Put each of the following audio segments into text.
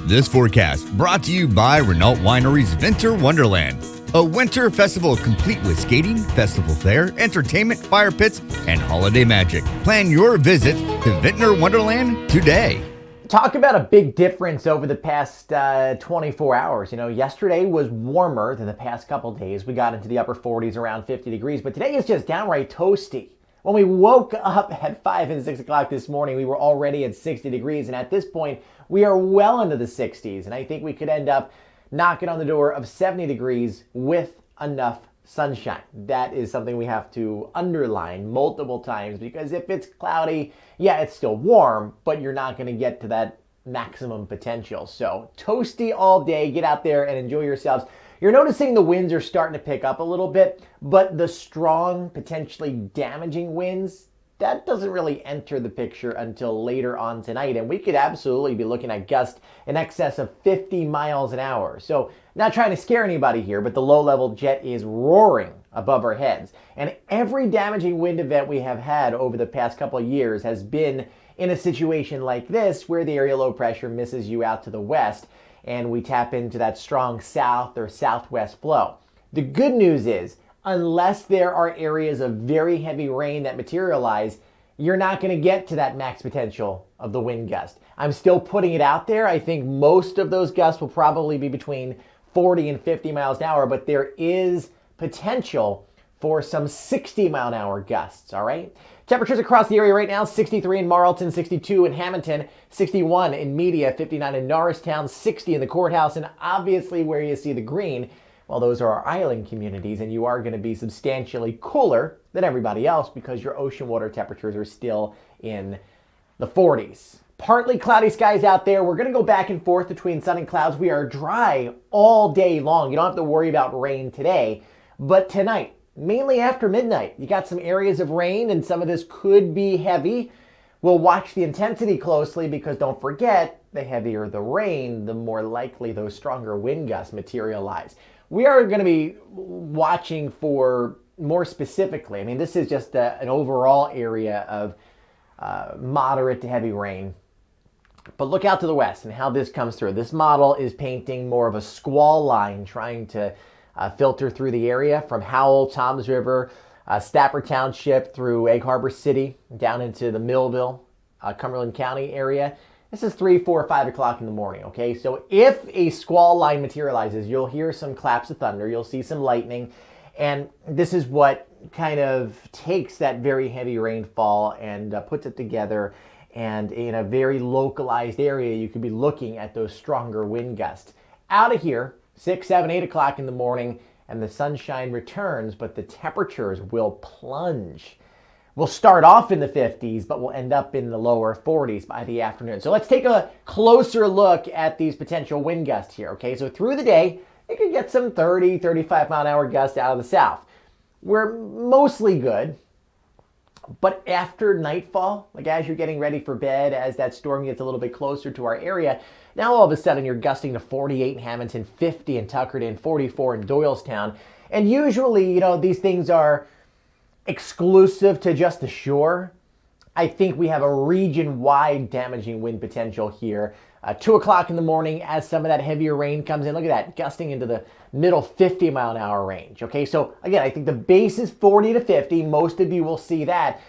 This forecast brought to you by Renault Winery's Winter Wonderland, a winter festival complete with skating, festival fare, entertainment, fire pits, and holiday magic. Plan your visit to Winter Wonderland today. Talk about a big difference over the past 24 hours. You know, yesterday was warmer than the past couple days. We got into the upper 40s, around 50 degrees, but today is just downright toasty. When we woke up at 5 and 6 o'clock this morning, we were already at 60 degrees, and at this point, we are well into the 60s, and I think we could end up knocking on the door of 70 degrees with enough sunshine. That is something we have to underline multiple times, because if it's cloudy, yeah, it's still warm, but you're not going to get to that maximum potential. So toasty all day. Get out there and enjoy yourselves. You're noticing the winds are starting to pick up a little bit, but the strong, potentially damaging winds, that doesn't really enter the picture until later on tonight. And we could absolutely be looking at gusts in excess of 50 miles an hour. So not trying to scare anybody here, but the low-level jet is roaring above our heads. And every damaging wind event we have had over the past couple of years has been in a situation like this, where the area low pressure misses you out to the west, and we tap into that strong south or southwest flow. The good news is, unless there are areas of very heavy rain that materialize, you're not going to get to that max potential of the wind gust. I'm still putting it out there. I think most of those gusts will probably be between 40 and 50 miles an hour, but there is potential for some 60 mile an hour gusts, all right? Temperatures across the area right now: 63 in Marlton, 62 in Hamilton, 61 in Media, 59 in Norristown, 60 in the courthouse, and obviously where you see the green, well, those are our island communities, and you are going to be substantially cooler than everybody else because your ocean water temperatures are still in the 40s. Partly cloudy skies out there. We're going to go back and forth between sun and clouds. We are dry all day long. You don't have to worry about rain today, but tonight, mainly after midnight, you got some areas of rain, and some of this could be heavy. We'll watch the intensity closely, because don't forget, the heavier the rain, the more likely those stronger wind gusts materialize. We are going to be watching for, more specifically, I mean, this is just an overall area of moderate to heavy rain. But look out to the west and how this comes through. This model is painting more of a squall line, trying to filter through the area from Howell, Toms River, Stafford Township, through Egg Harbor City, down into the Millville, Cumberland County area. This is 3, 4, 5 o'clock in the morning, okay? So if a squall line materializes, you'll hear some claps of thunder, you'll see some lightning, and this is what kind of takes that very heavy rainfall and puts it together. And in a very localized area, you could be looking at those stronger wind gusts. Out of here, 6, 7, 8 o'clock in the morning, and the sunshine returns, but the temperatures will plunge. We'll start off in the 50s, but we'll end up in the lower 40s by the afternoon. So let's take a closer look at these potential wind gusts here, okay? So through the day, you can get some 30, 35 mile an hour gusts out of the south. We're mostly good, but after nightfall, like as you're getting ready for bed, as that storm gets a little bit closer to our area, now all of a sudden you're gusting to 48 in Hamilton, 50 in Tuckerton, 44 in Doylestown. And usually, you know, these things are exclusive to just the shore. I think we have a region-wide damaging wind potential here. 2 o'clock in the morning, as some of that heavier rain comes in, look at that, gusting into the middle 50 mile an hour range. Okay, so again, I think the base is 40 to 50. Most of you will see that,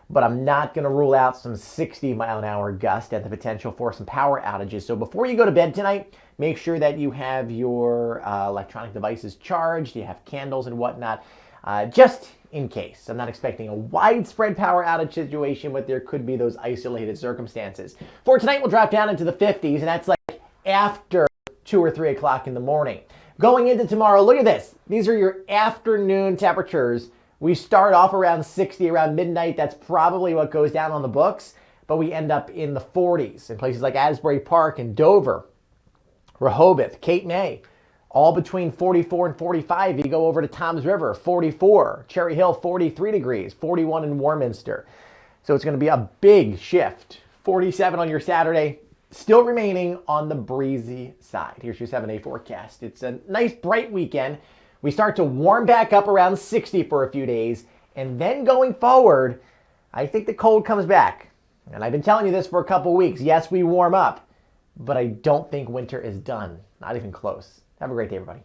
but I'm not going to rule out some 60 mile an hour gust and the potential for some power outages. So before you go to bed tonight, make sure that you have your electronic devices charged, you have candles and whatnot, just in case. I'm not expecting a widespread power outage situation, but there could be those isolated circumstances. For tonight, we'll drop down into the 50s, and that's like after 2 or 3 o'clock in the morning. Going into tomorrow, look at this. These are your afternoon temperatures. We start off around 60, around midnight. That's probably what goes down on the books, but we end up in the 40s in places like Asbury Park and Dover, Rehoboth, Cape May. All between 44 and 45. You go over to Toms River, 44. Cherry Hill, 43 degrees. 41 in Warminster. So it's going to be a big shift. 47 on your Saturday. Still remaining on the breezy side. Here's your 7-day forecast. It's a nice bright weekend. We start to warm back up around 60 for a few days. And then going forward, I think the cold comes back. And I've been telling you this for a couple weeks. Yes, we warm up. but I don't think winter is done. Not even close. Have a great day, everybody.